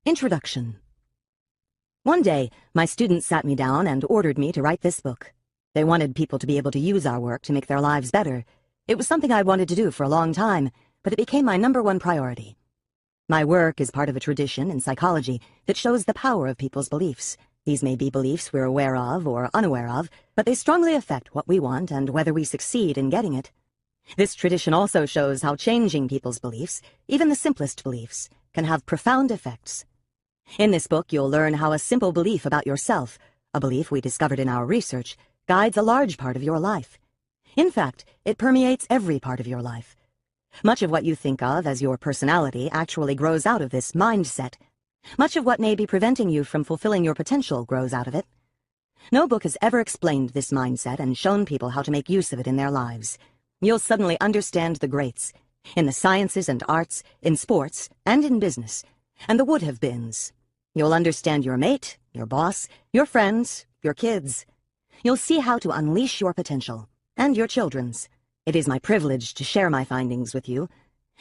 Introduction. One day, my students sat me down and ordered me to write this book. They wanted people to be able to use our work to make their lives better. It was something I wanted to do for a long time, but it became my #1 priority. My work is part of a tradition in psychology that shows the power of people's beliefs. These may be beliefs we're aware of or unaware of, but they strongly affect what we want and whether we succeed in getting it. This tradition also shows how changing people's beliefs, even the simplest beliefs, can have profound effects. In this book, you'll learn how a simple belief about yourself, a belief we discovered in our research, guides a large part of your life. In fact, it permeates every part of your life. Much of what you think of as your personality actually grows out of this mindset. Much of what may be preventing you from fulfilling your potential grows out of it. No book has ever explained this mindset and shown people how to make use of it in their lives. You'll suddenly understand the greats, in the sciences and arts, in sports, and in business, and the would-have-beens. You'll understand your mate, your boss, your friends, your kids. You'll see how to unleash your potential, and your children's. It is my privilege to share my findings with you.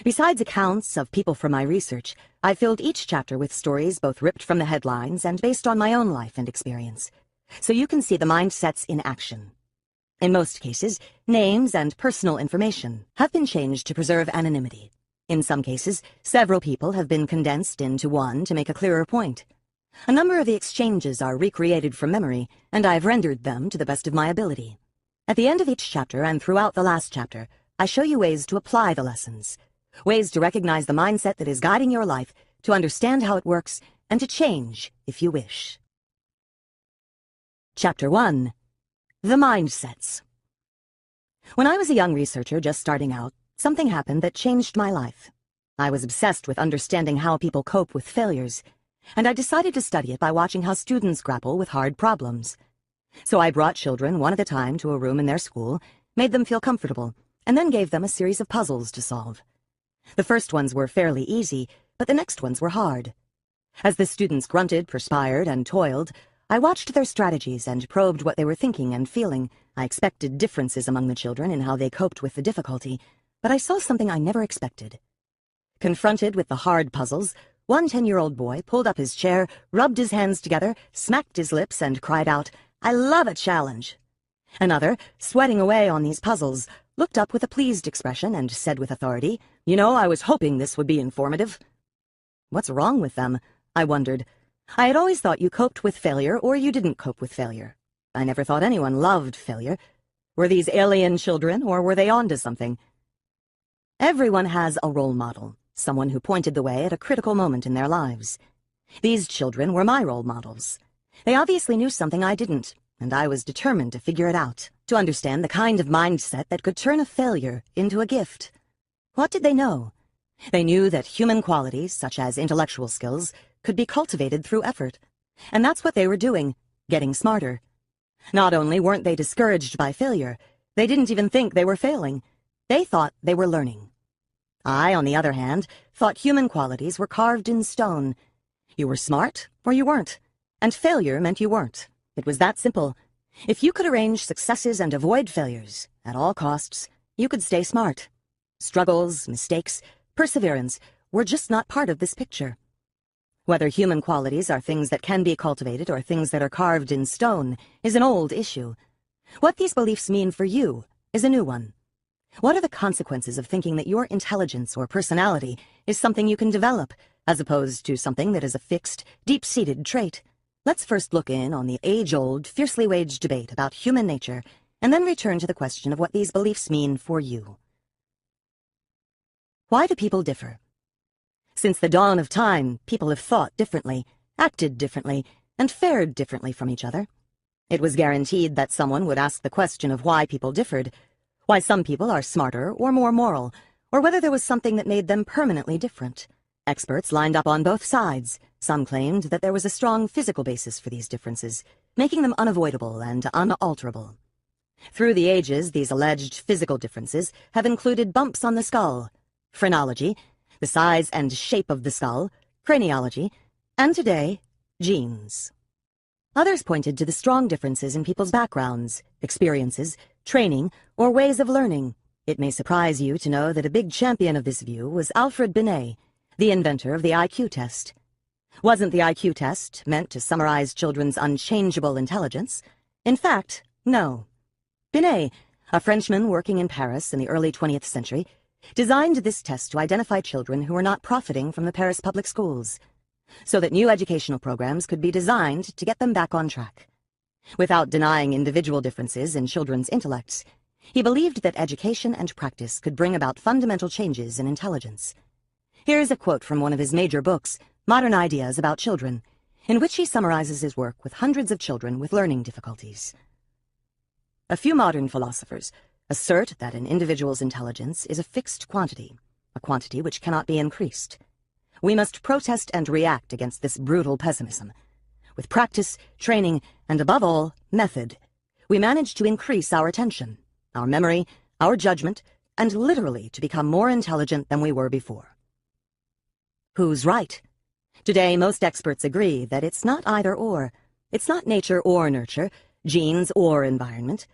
Besides accounts of people from my research, I filled each chapter with stories both ripped from the headlines and based on my own life and experience, so you can see the mindsets in action. In most cases, names and personal information have been changed to preserve anonymity. In some cases, several people have been condensed into one to make a clearer point. A number of the exchanges are recreated from memory, and I've rendered them to the best of my ability. At the end of each chapter and throughout the last chapter, I show you ways to apply the lessons, ways to recognize the mindset that is guiding your life, to understand how it works, and to change if you wish. Chapter 1. The Mindsets. When I was a young researcher just starting out, something happened that changed my life. I was obsessed with understanding how people cope with failures, and I decided to study it by watching how students grapple with hard problems. So I brought children one at a time to a room in their school, made them feel comfortable, and then gave them a series of puzzles to solve. The first ones were fairly easy, but the next ones were hard. As the students grunted, perspired, and toiled, I watched their strategies and probed what they were thinking and feeling. I expected differences among the children in how they coped with the difficulty, but I saw something I never expected. Confronted with the hard puzzles, one 10-year-old boy pulled up his chair, rubbed his hands together, smacked his lips, and cried out, "I love a challenge." Another, sweating away on these puzzles, looked up with a pleased expression and said with authority, "You know, I was hoping this would be informative." What's wrong with them? I wondered. I had always thought you coped with failure or you didn't cope with failure. I never thought anyone loved failure. Were these alien children, or were they onto something? Everyone has a role model, someone who pointed the way at a critical moment in their lives. These children were my role models. They obviously knew something I didn't, and I was determined to figure it out, to understand the kind of mindset that could turn a failure into a gift. What did they know? They knew that human qualities, such as intellectual skills, could be cultivated through effort. And that's what they were doing, getting smarter. Not only weren't they discouraged by failure, they didn't even think they were failing. They thought they were learning. I, on the other hand, thought human qualities were carved in stone. You were smart, or you weren't, and failure meant you weren't. It was that simple. If you could arrange successes and avoid failures, at all costs, you could stay smart. Struggles, mistakes, perseverance were just not part of this picture. Whether human qualities are things that can be cultivated or things that are carved in stone is an old issue. What these beliefs mean for you is a new one. What are the consequences of thinking that your intelligence or personality is something you can develop, as opposed to something that is a fixed, deep-seated trait? Let's first look in on the age-old, fiercely waged debate about human nature, and then return to the question of what these beliefs mean for you. Why do people differ? Since the dawn of time, people have thought differently, acted differently, and fared differently from each other. It was guaranteed that someone would ask the question of why people differed, why some people are smarter or more moral, or whether there was something that made them permanently different. Experts lined up on both sides. Some claimed that there was a strong physical basis for these differences, making them unavoidable and unalterable. Through the ages, these alleged physical differences have included bumps on the skull, phrenology, the size and shape of the skull, craniology, and today, genes. Others pointed to the strong differences in people's backgrounds, experiences, training, or ways of learning. It may surprise you to know that a big champion of this view was Alfred Binet, the inventor of the IQ test. Wasn't the IQ test meant to summarize children's unchangeable intelligence? In fact, no. Binet, a Frenchman working in Paris in the early 20th century, designed this test to identify children who were not profiting from the Paris public schools, so that new educational programs could be designed to get them back on track. Without denying individual differences in children's intellects, he believed that education and practice could bring about fundamental changes in intelligence. Here's a quote from one of his major books, Modern Ideas About Children, in which he summarizes his work with hundreds of children with learning difficulties. A few modern philosophers assert that an individual's intelligence is a fixed quantity, a quantity which cannot be increased. We must protest and react against this brutal pessimism. With practice, training, and above all, method, we manage to increase our attention, our memory, our judgment, and literally to become more intelligent than we were before. Who's right? Today, most experts agree that it's not either or. It's not nature or nurture, genes or environment.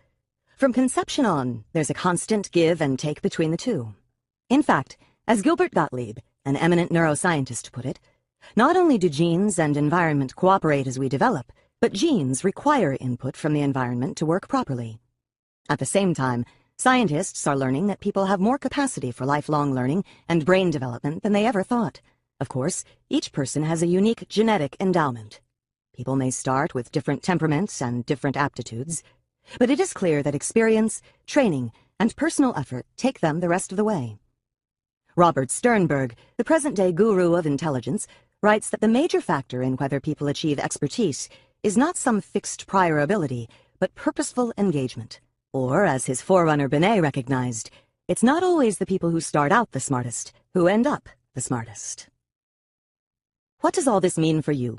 From conception on, there's a constant give and take between the two. In fact, as Gilbert Gottlieb, an eminent neuroscientist, put it, not only do genes and environment cooperate as we develop, but genes require input from the environment to work properly. At the same time, scientists are learning that people have more capacity for lifelong learning and brain development than they ever thought. Of course, each person has a unique genetic endowment. People may start with different temperaments and different aptitudes, but it is clear that experience, training, and personal effort take them the rest of the way. Robert Sternberg, the present-day guru of intelligence, writes that the major factor in whether people achieve expertise is not some fixed prior ability, but purposeful engagement. Or, as his forerunner Binet recognized, it's not always the people who start out the smartest who end up the smartest. What does all this mean for you?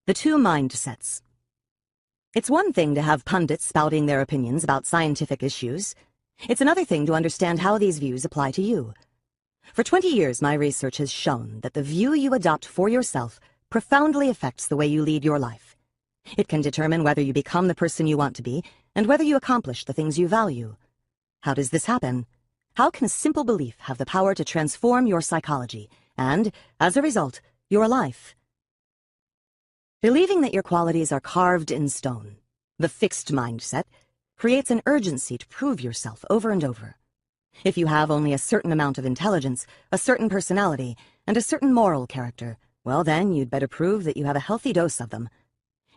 The two mindsets. It's one thing to have pundits spouting their opinions about scientific issues. It's another thing to understand how these views apply to you. For 20 years, my research has shown that the view you adopt for yourself profoundly affects the way you lead your life. It can determine whether you become the person you want to be and whether you accomplish the things you value. How does this happen? How can a simple belief have the power to transform your psychology and, as a result, your life? Believing that your qualities are carved in stone, the fixed mindset, creates an urgency to prove yourself over and over. If you have only a certain amount of intelligence, a certain personality, and a certain moral character, well then you'd better prove that you have a healthy dose of them.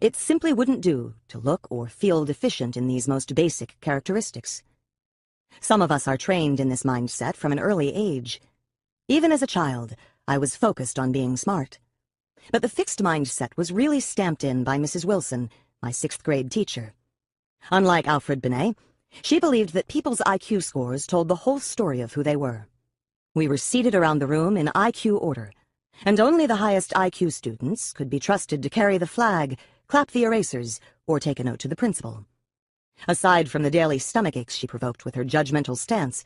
It simply wouldn't do to look or feel deficient in these most basic characteristics. Some of us are trained in this mindset from an early age. Even as a child, I was focused on being smart. But the fixed mindset was really stamped in by Mrs. Wilson, my 6th grade teacher. Unlike Alfred Binet, she believed that people's IQ scores told the whole story of who they were. We were seated around the room in IQ order, and only the highest IQ students could be trusted to carry the flag, clap the erasers, or take a note to the principal. Aside from the daily stomach aches she provoked with her judgmental stance,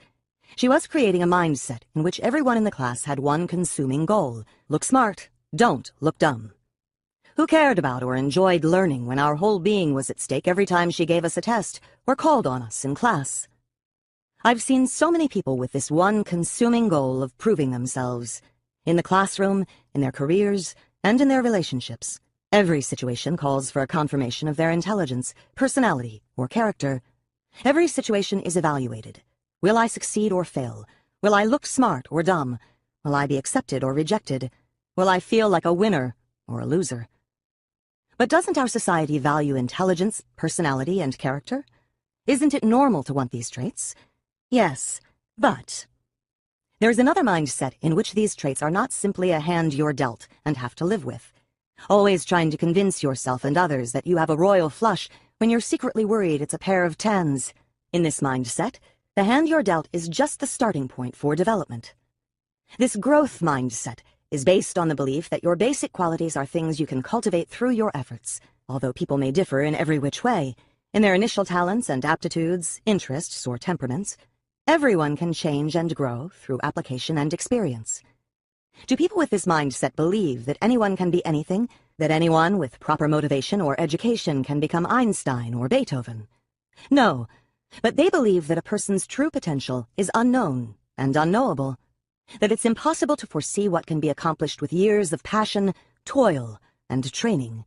she was creating a mindset in which everyone in the class had one consuming goal: look smart, don't look dumb. Who cared about or enjoyed learning when our whole being was at stake every time she gave us a test or called on us in class? I've seen so many people with this one consuming goal of proving themselves. In the classroom, in their careers, and in their relationships. Every situation calls for a confirmation of their intelligence, personality, or character. Every situation is evaluated. Will I succeed or fail? Will I look smart or dumb? Will I be accepted or rejected? Will I feel like a winner or a loser? But doesn't our society value intelligence, personality, and character? Isn't it normal to want these traits? Yes, but there is another mindset in which these traits are not simply a hand you're dealt and have to live with. Always trying to convince yourself and others that you have a royal flush when you're secretly worried it's a pair of tens. In this mindset, the hand you're dealt is just the starting point for development. This growth mindset is based on the belief that your basic qualities are things you can cultivate through your efforts, although people may differ in every which way, in their initial talents and aptitudes, interests, or temperaments. Everyone can change and grow through application and experience. Do people with this mindset believe that anyone can be anything, that anyone with proper motivation or education can become Einstein or Beethoven? No, but they believe that a person's true potential is unknown and unknowable, that it's impossible to foresee what can be accomplished with years of passion, toil, and training.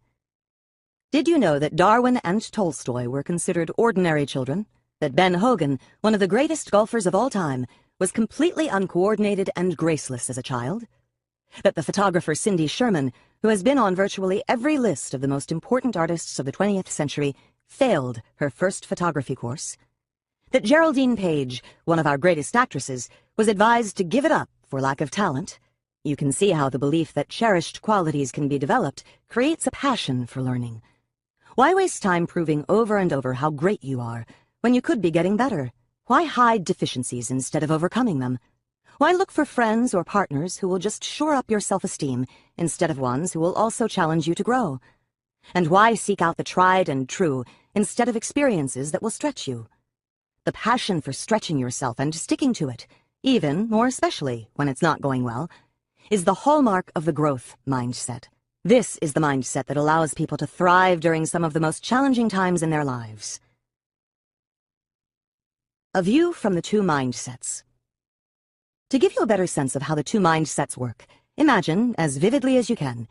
Did you know that Darwin and Tolstoy were considered ordinary children? That Ben Hogan, one of the greatest golfers of all time, was completely uncoordinated and graceless as a child? That the photographer Cindy Sherman, who has been on virtually every list of the most important artists of the 20th century, failed her first photography course? That Geraldine Page, one of our greatest actresses, was advised to give it up for lack of talent? You can see how the belief that cherished qualities can be developed creates a passion for learning. Why waste time proving over and over how great you are when you could be getting better? Why hide deficiencies instead of overcoming them? Why look for friends or partners who will just shore up your self-esteem instead of ones who will also challenge you to grow? And why seek out the tried and true instead of experiences that will stretch you? The passion for stretching yourself and sticking to it, even or especially when it's not going well, is the hallmark of the growth mindset. This is the mindset that allows people to thrive during some of the most challenging times in their lives. A view from the two mindsets. To give you a better sense of how the two mindsets work, imagine, as vividly as you can,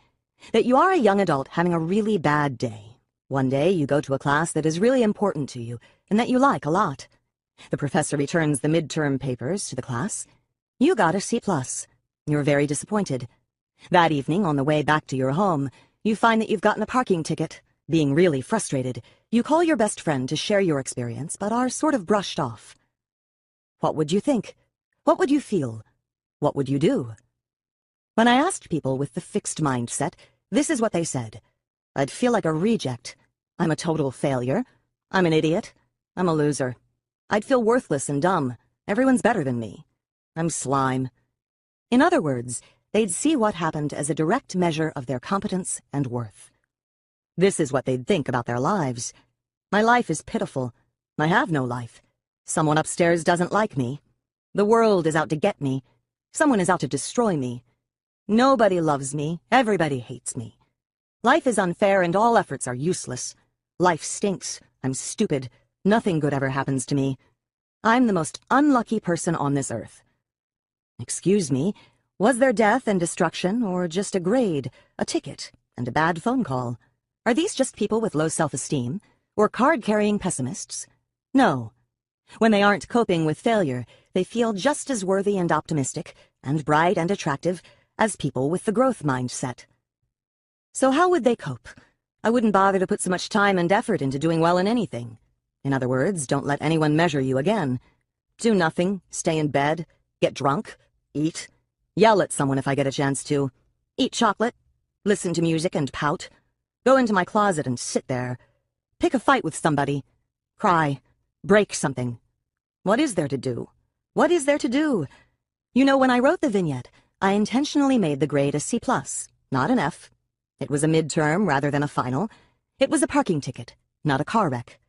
that you are a young adult having a really bad day. One day you go to a class that is really important to you and that you like a lot. The professor returns the midterm papers to the class. You got a C+. You're very disappointed. That evening, on the way back to your home, you find that you've gotten a parking ticket. Being really frustrated, you call your best friend to share your experience, but are sort of brushed off. What would you think? What would you feel? What would you do? When I asked people with the fixed mindset, this is what they said. I'd feel like a reject. I'm a total failure. I'm an idiot. I'm a loser. I'd feel worthless and dumb. Everyone's better than me. I'm slime. In other words, they'd see what happened as a direct measure of their competence and worth. This is what they'd think about their lives. My life is pitiful. I have no life. Someone upstairs doesn't like me. The world is out to get me. Someone is out to destroy me. Nobody loves me. Everybody hates me. Life is unfair and all efforts are useless. Life stinks. I'm stupid. Nothing good ever happens to me. I'm the most unlucky person on this earth. Excuse me, was there death and destruction, or just a grade, a ticket, and a bad phone call? Are these just people with low self-esteem, or card-carrying pessimists? No. When they aren't coping with failure, they feel just as worthy and optimistic, and bright and attractive, as people with the growth mindset. So how would they cope? I wouldn't bother to put so much time and effort into doing well in anything. In other words, don't let anyone measure you again. Do nothing, stay in bed, get drunk, eat, yell at someone if I get a chance to, eat chocolate, listen to music and pout, go into my closet and sit there, pick a fight with somebody, cry, break something. What is there to do? What is there to do? You know, when I wrote the vignette, I intentionally made the grade a C+, not an F. It was a midterm rather than a final. It was a parking ticket, not a car wreck.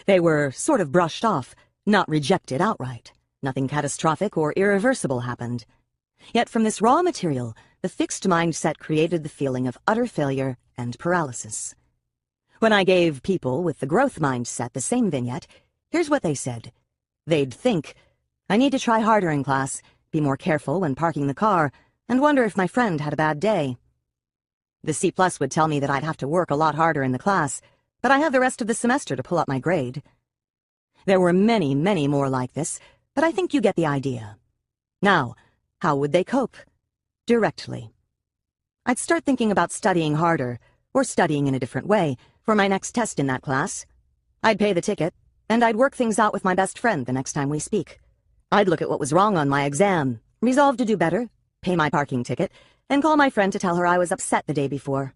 They were sort of brushed off, not rejected outright. Nothing catastrophic or irreversible happened. Yet from this raw material, the fixed mindset created the feeling of utter failure and paralysis. When I gave people with the growth mindset the same vignette, here's what they said. They'd think, I need to try harder in class, be more careful when parking the car, and wonder if my friend had a bad day. The C+ would tell me that I'd have to work a lot harder in the class, but I have the rest of the semester to pull up my grade. There were many, many more like this, but I think you get the idea. Now, how would they cope? Directly. I'd start thinking about studying harder, or studying in a different way, for my next test in that class. I'd pay the ticket, and I'd work things out with my best friend the next time we speak. I'd look at what was wrong on my exam, resolve to do better, pay my parking ticket, and call my friend to tell her I was upset the day before.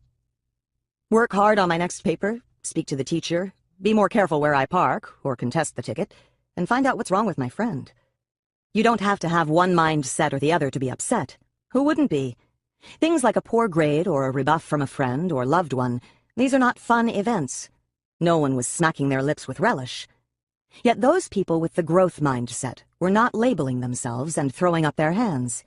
Work hard on my next paper, speak to the teacher, be more careful where I park, or contest the ticket, and find out what's wrong with my friend. You don't have to have one mindset or the other to be upset. Who wouldn't be? Things like a poor grade or a rebuff from a friend or loved one, these are not fun events. No one was smacking their lips with relish. Yet those people with the growth mindset were not labeling themselves and throwing up their hands.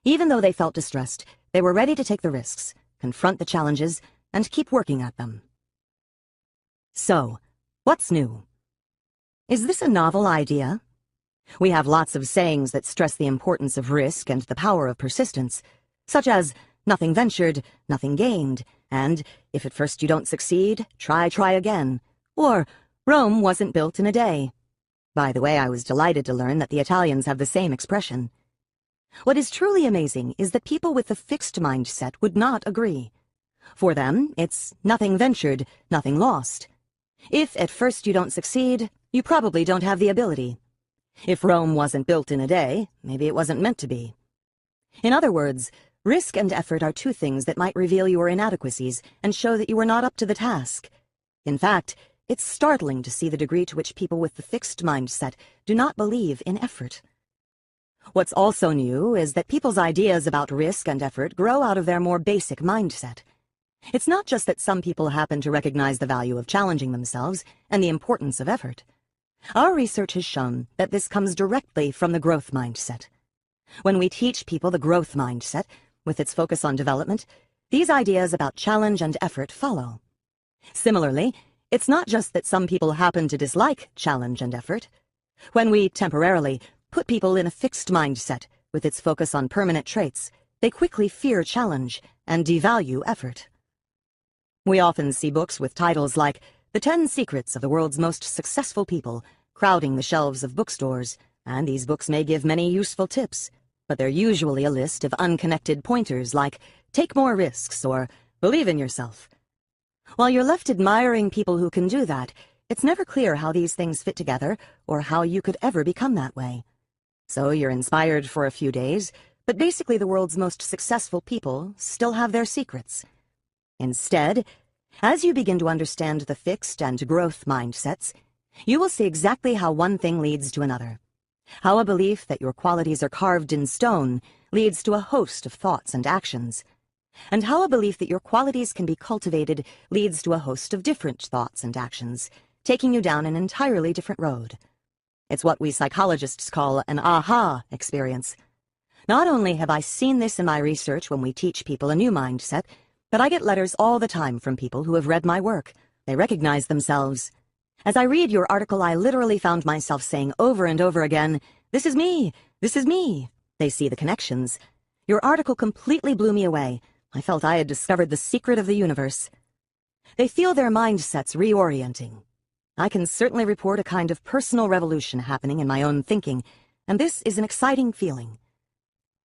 Even though they felt distressed, they were ready to take the risks, confront the challenges, and keep working at them. So, what's new? Is this a novel idea? We have lots of sayings that stress the importance of risk and the power of persistence, such as, nothing ventured, nothing gained, and if at first you don't succeed, try again. Or, Rome wasn't built in a day. By the way, I was delighted to learn that the Italians have the same expression. What is truly amazing is that people with the fixed mindset would not agree. For them, it's nothing ventured, nothing lost. If at first you don't succeed, you probably don't have the ability. If Rome wasn't built in a day, maybe it wasn't meant to be. In other words, risk and effort are two things that might reveal your inadequacies and show that you are not up to the task. In fact, it's startling to see the degree to which people with the fixed mindset do not believe in effort. What's also new is that people's ideas about risk and effort grow out of their more basic mindset. It's not just that some people happen to recognize the value of challenging themselves and the importance of effort. Our research has shown that this comes directly from the growth mindset. When we teach people the growth mindset, with its focus on development, these ideas about challenge and effort follow. Similarly, it's not just that some people happen to dislike challenge and effort. When we temporarily put people in a fixed mindset with its focus on permanent traits, they quickly fear challenge and devalue effort. We often see books with titles like The 10 Secrets of the World's Most Successful People crowding the shelves of bookstores, and these books may give many useful tips, but they're usually a list of unconnected pointers like take more risks or believe in yourself. While you're left admiring people who can do that, it's never clear how these things fit together or how you could ever become that way. So you're inspired for a few days, but basically the world's most successful people still have their secrets. Instead, as you begin to understand the fixed and growth mindsets, you will see exactly how one thing leads to another. How a belief that your qualities are carved in stone leads to a host of thoughts and actions. And how a belief that your qualities can be cultivated leads to a host of different thoughts and actions, taking you down an entirely different road. It's what we psychologists call an aha experience. Not only have I seen this in my research when we teach people a new mindset, but I get letters all the time from people who have read my work. They recognize themselves. As I read your article, I literally found myself saying over and over again, "This is me! This is me!" They see the connections. Your article completely blew me away. I felt I had discovered the secret of the universe. They feel their mindsets reorienting. I can certainly report a kind of personal revolution happening in my own thinking, and this is an exciting feeling.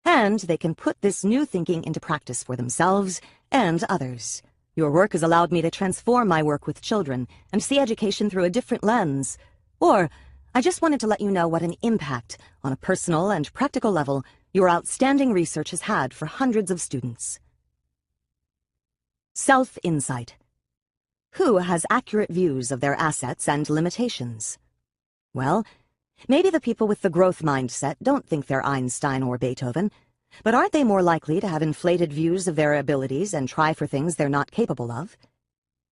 And they can put this new thinking into practice for themselves and others. Your work has allowed me to transform my work with children and see education through a different lens. Or, I just wanted to let you know what an impact, on a personal and practical level, your outstanding research has had for hundreds of students. Self-insight. Who has accurate views of their assets and limitations? Well, maybe the people with the growth mindset don't think they're Einstein or Beethoven, but aren't they more likely to have inflated views of their abilities and try for things they're not capable of?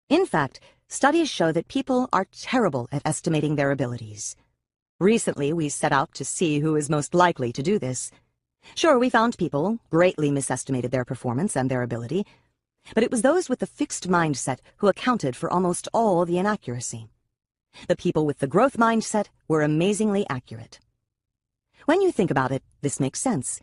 In fact, studies show that people are terrible at estimating their abilities. Recently, we set out to see who is most likely to do this. Sure, we found people greatly misestimated their performance and their ability, but it was those with the fixed mindset who accounted for almost all the inaccuracy. The people with the growth mindset were amazingly accurate. When you think about it, this makes sense.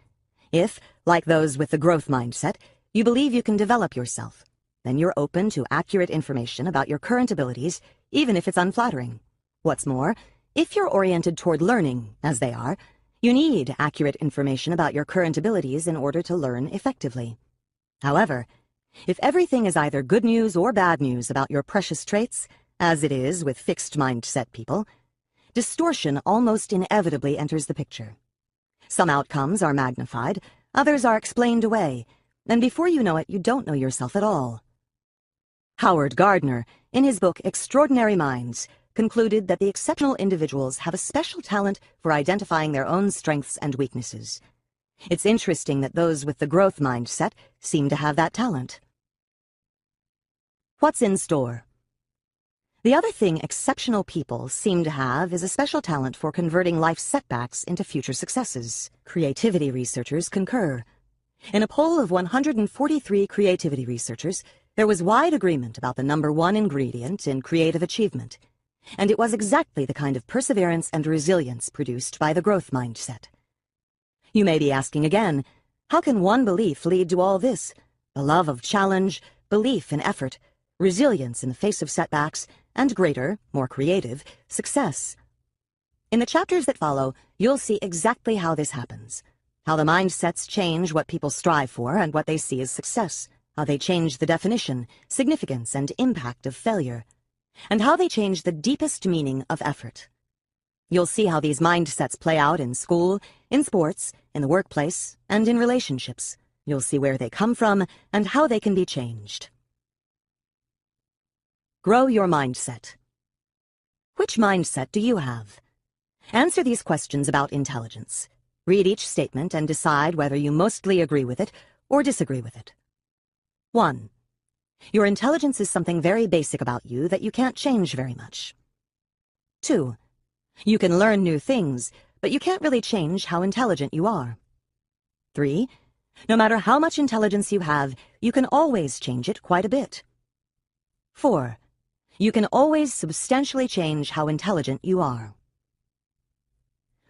If, like those with the growth mindset, you believe you can develop yourself, then you're open to accurate information about your current abilities, even if it's unflattering. What's more, if you're oriented toward learning, as they are, you need accurate information about your current abilities in order to learn effectively. However, if everything is either good news or bad news about your precious traits, as it is with fixed mindset people, distortion almost inevitably enters the picture. Some outcomes are magnified, others are explained away, and before you know it, you don't know yourself at all. Howard Gardner, in his book Extraordinary Minds, concluded that the exceptional individuals have a special talent for identifying their own strengths and weaknesses. It's interesting that those with the growth mindset seem to have that talent. What's in store? The other thing exceptional people seem to have is a special talent for converting life's setbacks into future successes. Creativity researchers concur. In a poll of 143 creativity researchers, there was wide agreement about the #1 ingredient in creative achievement, and it was exactly the kind of perseverance and resilience produced by the growth mindset. You may be asking again, how can one belief lead to all this? the love of challenge, belief in effort, resilience in the face of setbacks, and greater, more creative, success. In the chapters that follow, you'll see exactly how this happens, how the mindsets change what people strive for and what they see as success, how they change the definition, significance, and impact of failure, and how they change the deepest meaning of effort. You'll see how these mindsets play out in school, in sports, in the workplace, and in relationships. You'll see where they come from and how they can be changed. Grow your mindset. Which mindset do you have? Answer these questions about intelligence. Read each statement and decide whether you mostly agree with it or disagree with it. 1. Your intelligence is something very basic about you that you can't change very much. 2. You can learn new things, but you can't really change how intelligent you are. 3. No matter how much intelligence you have, you can always change it quite a bit. 4. You can always substantially change how intelligent you are.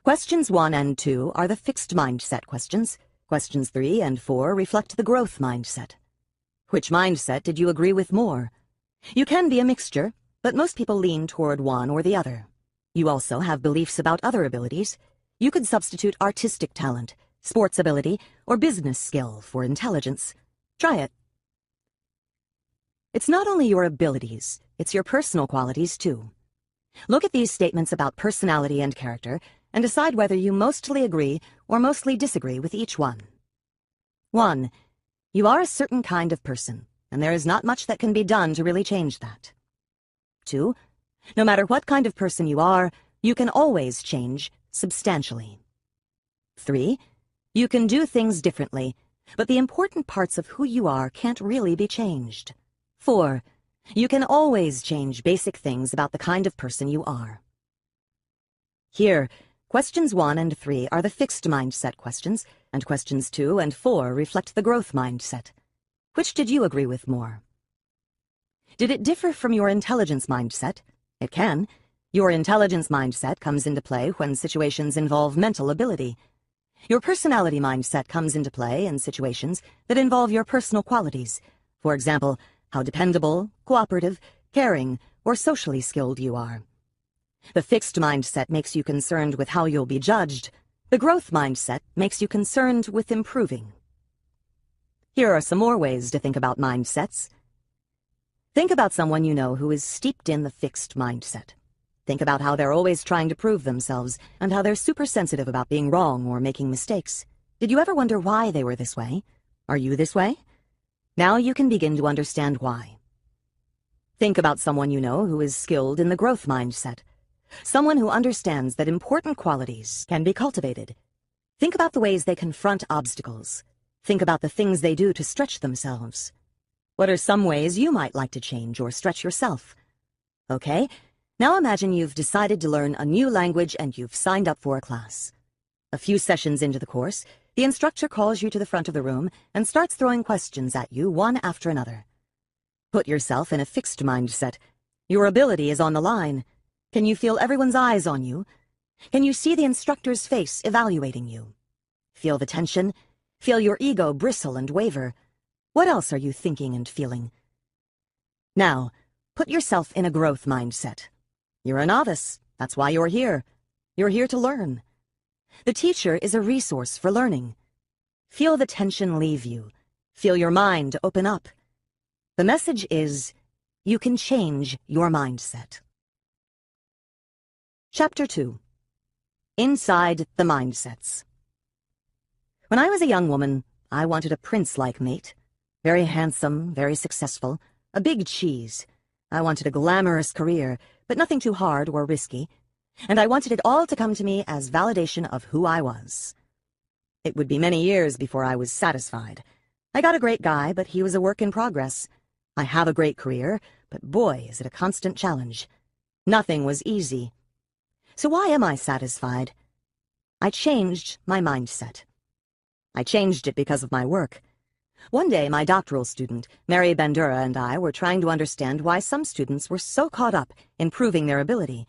Questions 1 and 2 are the fixed mindset questions. Questions 3 and 4 reflect the growth mindset. Which mindset did you agree with more? You can be a mixture, but most people lean toward one or the other. You also have beliefs about other abilities. You could substitute artistic talent, sports ability, or business skill for intelligence. Try it. It's not only your abilities, it's your personal qualities too. Look at these statements about personality and character and decide whether you mostly agree or mostly disagree with each one. 1. You are a certain kind of person, and there is not much that can be done to really change that. 2. No matter what kind of person you are, you can always change substantially. 3. You can do things differently, but the important parts of who you are can't really be changed. 4. You can always change basic things about the kind of person you are. Here, questions 1 and 3 are the fixed mindset questions, and questions 2 and 4 reflect the growth mindset. Which did you agree with more? Did it differ from your intelligence mindset? It can. Your intelligence mindset comes into play when situations involve mental ability. Your personality mindset comes into play in situations that involve your personal qualities. For example, how dependable, cooperative, caring, or socially skilled you are. The fixed mindset makes you concerned with how you'll be judged. The growth mindset makes you concerned with improving. Here are some more ways to think about mindsets. Think about someone you know who is steeped in the fixed mindset. Think about how they're always trying to prove themselves and how they're super sensitive about being wrong or making mistakes. Did you ever wonder why they were this way? Are you this way? Now you can begin to understand why. Think about someone you know who is skilled in the growth mindset. Someone who understands that important qualities can be cultivated. Think about the ways they confront obstacles. Think about the things they do to stretch themselves. What are some ways you might like to change or stretch yourself? Okay, now imagine you've decided to learn a new language and you've signed up for a class. A few sessions into the course, the instructor calls you to the front of the room and starts throwing questions at you one after another. Put yourself in a fixed mindset. Your ability is on the line. Can you feel everyone's eyes on you? Can you see the instructor's face evaluating you? Feel the tension? Feel your ego bristle and waver? What else are you thinking and feeling? Now, put yourself in a growth mindset. You're a novice. That's why you're here. You're here to learn. The teacher is a resource for learning. Feel the tension leave you. Feel your mind open up. The message is, you can change your mindset. Chapter 2. Inside the Mindsets. When I was a young woman, I wanted a prince-like mate. Very handsome, very successful, a big cheese. I wanted a glamorous career, but nothing too hard or risky. And I wanted it all to come to me as validation of who I was. It would be many years before I was satisfied. I got a great guy, but he was a work in progress. I have a great career, but boy, is it a constant challenge. Nothing was easy. So why am I satisfied? I changed my mindset. I changed it because of my work. One day, my doctoral student, Mary Bandura, and I were trying to understand why some students were so caught up in proving their ability,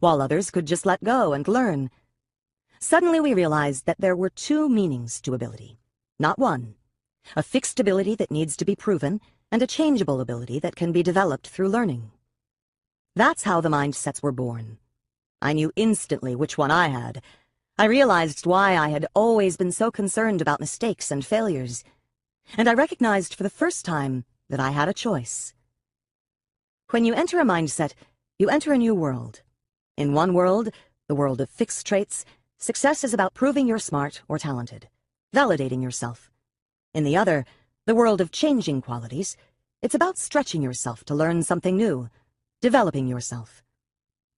while others could just let go and learn. Suddenly we realized that there were two meanings to ability, not one. A fixed ability that needs to be proven, and a changeable ability that can be developed through learning. That's how the mindsets were born. I knew instantly which one I had. I realized why I had always been so concerned about mistakes and failures. And I recognized for the first time that I had a choice. When you enter a mindset, you enter a new world. In one world, the world of fixed traits, success is about proving you're smart or talented, validating yourself. In the other, the world of changing qualities, it's about stretching yourself to learn something new, developing yourself.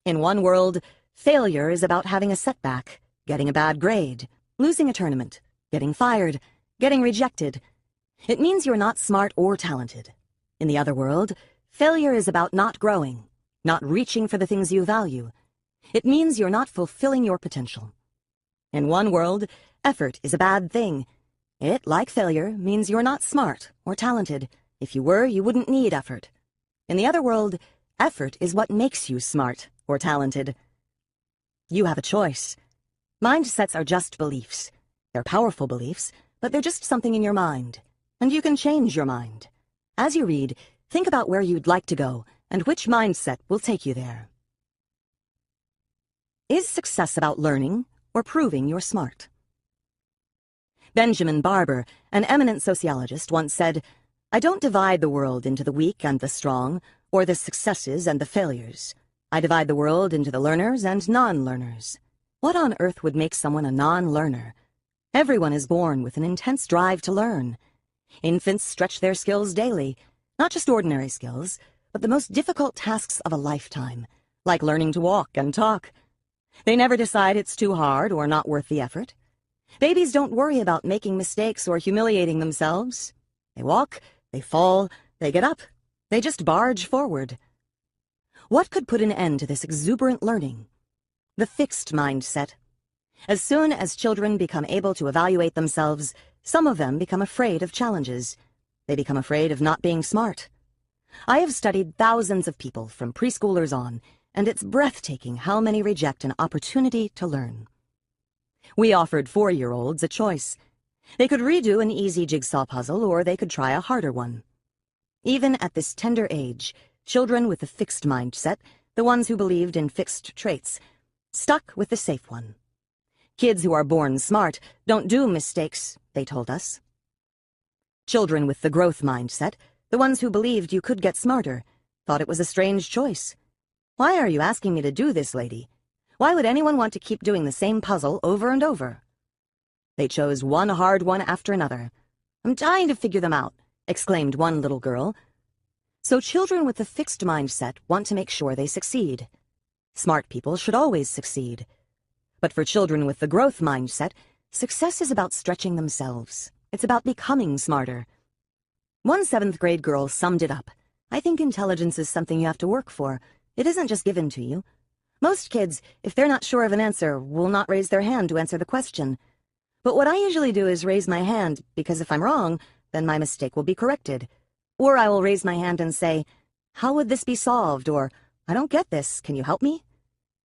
In one world, failure is about having a setback, getting a bad grade, losing a tournament, getting fired, getting rejected. It means you're not smart or talented. In the other world, failure is about not growing, not reaching for the things you value. It means you're not fulfilling your potential. In one world, effort is a bad thing. It, like failure, means you're not smart or talented. If you were, you wouldn't need effort. In the other world, effort is what makes you smart or talented. You have a choice. Mindsets are just beliefs. They're powerful beliefs, but they're just something in your mind. And you can change your mind. As you read, think about where you'd like to go and which mindset will take you there. Is success about learning or proving you're smart? Benjamin Barber, an eminent sociologist, once said, "I don't divide the world into the weak and the strong, or the successes and the failures. I divide the world into the learners and non-learners." What on earth would make someone a non-learner? Everyone is born with an intense drive to learn. Infants stretch their skills daily, not just ordinary skills, but the most difficult tasks of a lifetime, like learning to walk and talk. They never decide it's too hard or not worth the effort. Babies don't worry about making mistakes or humiliating themselves. They walk, they fall, they get up. They just barge forward. What could put an end to this exuberant learning? The fixed mindset. As soon as children become able to evaluate themselves, some of them become afraid of challenges. They become afraid of not being smart. I have studied thousands of people from preschoolers on, and it's breathtaking how many reject an opportunity to learn. We offered 4-year-olds a choice. They could redo an easy jigsaw puzzle, or they could try a harder one. Even at this tender age, children with the fixed mindset, the ones who believed in fixed traits, stuck with the safe one. Kids who are born smart don't do mistakes, they told us. Children with the growth mindset, the ones who believed you could get smarter, thought it was a strange choice. "Why are you asking me to do this, lady? Why would anyone want to keep doing the same puzzle over and over?" They chose one hard one after another. "I'm dying to figure them out," exclaimed one little girl. So children with the fixed mindset want to make sure they succeed. Smart people should always succeed. But for children with the growth mindset, success is about stretching themselves. It's about becoming smarter. One 7th-grade girl summed it up. "I think intelligence is something you have to work for. It isn't just given to you. Most kids, if they're not sure of an answer, will not raise their hand to answer the question. But what I usually do is raise my hand, because if I'm wrong, then my mistake will be corrected. Or I will raise my hand and say, 'How would this be solved?' Or, 'I don't get this, can you help me?'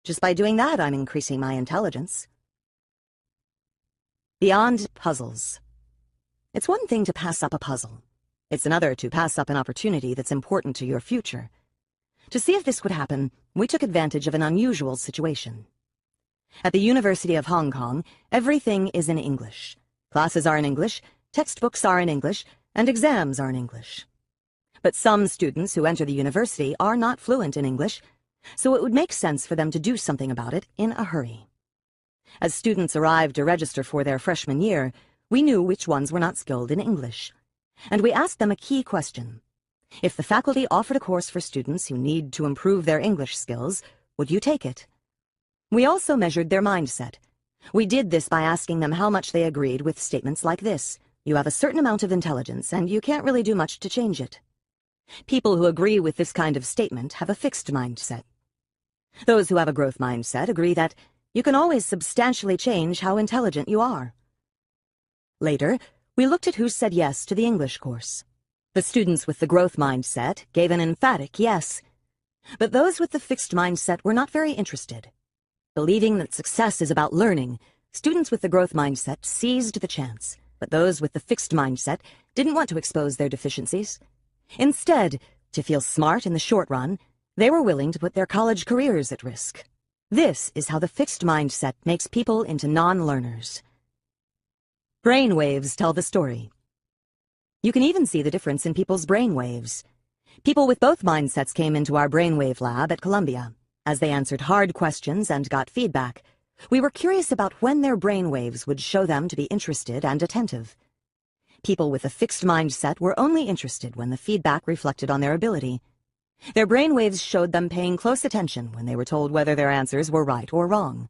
Just by doing that, I'm increasing my intelligence." Beyond puzzles. It's one thing to pass up a puzzle. It's another to pass up an opportunity that's important to your future. To see if this would happen, we took advantage of an unusual situation. At the University of Hong Kong, everything is in English. Classes are in English, textbooks are in English, and exams are in English. But some students who enter the university are not fluent in English, so it would make sense for them to do something about it in a hurry. As students arrived to register for their freshman year, we knew which ones were not skilled in English. And we asked them a key question. If the faculty offered a course for students who need to improve their English skills, would you take it? We also measured their mindset. We did this by asking them how much they agreed with statements like this: "You have a certain amount of intelligence, and you can't really do much to change it." People who agree with this kind of statement have a fixed mindset. Those who have a growth mindset agree that you can always substantially change how intelligent you are. Later, we looked at who said yes to the English course. The students with the growth mindset gave an emphatic yes. But those with the fixed mindset were not very interested. Believing that success is about learning, students with the growth mindset seized the chance. But those with the fixed mindset didn't want to expose their deficiencies. Instead, to feel smart in the short run, they were willing to put their college careers at risk. This is how the fixed mindset makes people into non-learners. Brain waves tell the story. You can even see the difference in people's brain waves. People with both mindsets came into our brainwave lab at Columbia. As they answered hard questions and got feedback, we were curious about when their brain waves would show them to be interested and attentive. People with a fixed mindset were only interested when the feedback reflected on their ability. Their brain waves showed them paying close attention when they were told whether their answers were right or wrong.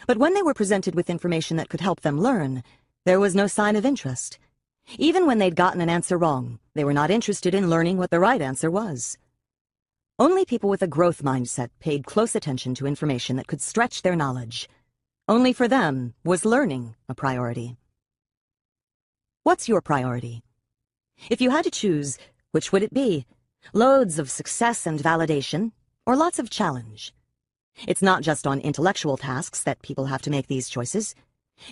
But when they were presented with information that could help them learn, there was no sign of interest. Even when they'd gotten an answer wrong, they were not interested in learning what the right answer was. Only people with a growth mindset paid close attention to information that could stretch their knowledge. Only for them was learning a priority. What's your priority? If you had to choose, which would it be? Loads of success and validation, or lots of challenge? It's not just on intellectual tasks that people have to make these choices.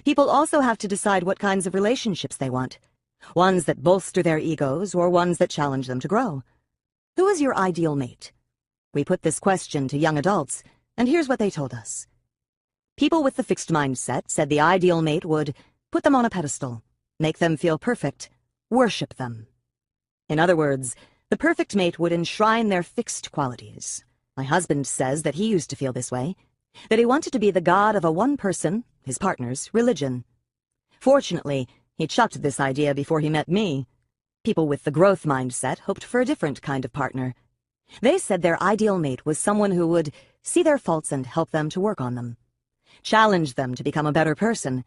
People also have to decide what kinds of relationships they want. Ones that bolster their egos or ones that challenge them to grow. Who is your ideal mate? We put this question to young adults, and here's what they told us. People with the fixed mindset said the ideal mate would put them on a pedestal, make them feel perfect, worship them. In other words, the perfect mate would enshrine their fixed qualities. My husband says that he used to feel this way, that he wanted to be the god of a one person, his partner's, religion. Fortunately, he chucked this idea before he met me. People with the growth mindset hoped for a different kind of partner. They said their ideal mate was someone who would see their faults and help them to work on them, challenge them to become a better person,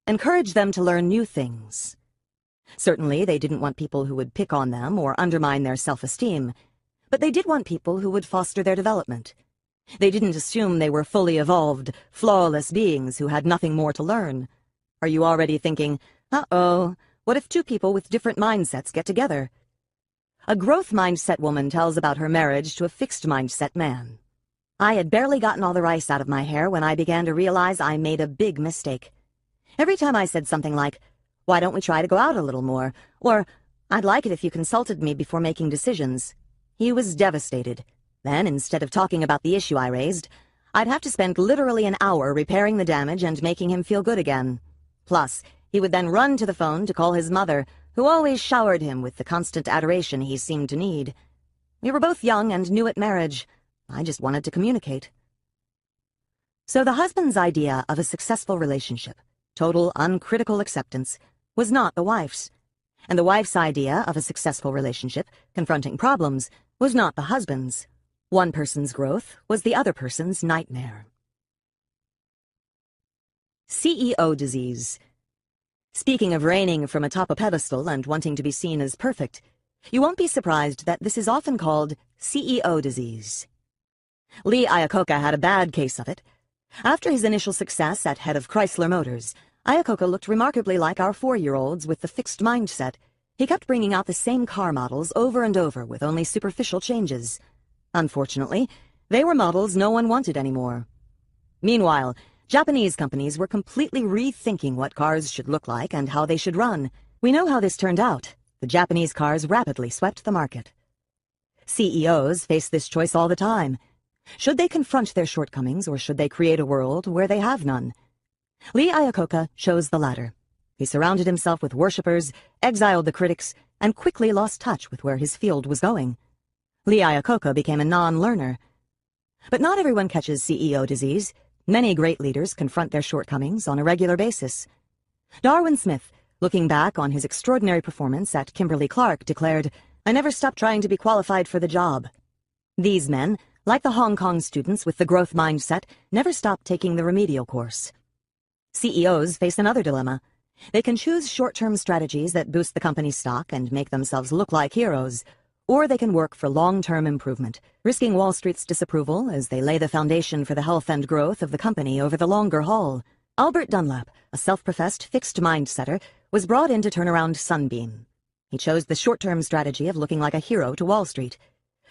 encourage them to learn new things. Certainly, they didn't want people who would pick on them or undermine their self-esteem, but they did want people who would foster their development. They didn't assume they were fully evolved, flawless beings who had nothing more to learn. Are you already thinking, uh-oh, what if two people with different mindsets get together? A growth mindset woman tells about her marriage to a fixed mindset man. I had barely gotten all the rice out of my hair when I began to realize I made a big mistake. Every time I said something like, "Why don't we try to go out a little more?" or "I'd like it if you consulted me before making decisions," he was devastated. Then, instead of talking about the issue I raised, I'd have to spend literally an hour repairing the damage and making him feel good again. Plus, he would then run to the phone to call his mother, who always showered him with the constant adoration he seemed to need. We were both young and new at marriage. I just wanted to communicate. So the husband's idea of a successful relationship, total uncritical acceptance, was not the wife's. And the wife's idea of a successful relationship, confronting problems, was not the husband's. One person's growth was the other person's nightmare. CEO disease. Speaking of reigning from atop a pedestal and wanting to be seen as perfect, you won't be surprised that this is often called CEO disease. Lee Iacocca had a bad case of it. After his initial success at head of Chrysler Motors, Iacocca looked remarkably like our 4-year-olds with the fixed mindset. He kept bringing out the same car models over and over with only superficial changes. Unfortunately, they were models no one wanted anymore. Meanwhile, Japanese companies were completely rethinking what cars should look like and how they should run. We know how this turned out. The Japanese cars rapidly swept the market. CEOs face this choice all the time. Should they confront their shortcomings, or should they create a world where they have none? Lee Iacocca chose the latter. He surrounded himself with worshippers, exiled the critics, and quickly lost touch with where his field was going. Lee Iacocca became a non-learner. But not everyone catches CEO disease. Many great leaders confront their shortcomings on a regular basis. Darwin Smith, looking back on his extraordinary performance at Kimberly-Clark, declared, "I never stopped trying to be qualified for the job." These men, like the Hong Kong students with the growth mindset, never stopped taking the remedial course. CEOs face another dilemma. They can choose short-term strategies that boost the company's stock and make themselves look like heroes, or they can work for long-term improvement, risking Wall Street's disapproval as they lay the foundation for the health and growth of the company over the longer haul. Albert Dunlap, a self-professed fixed mindsetter, was brought in to turn around Sunbeam. He chose the short-term strategy of looking like a hero to Wall Street.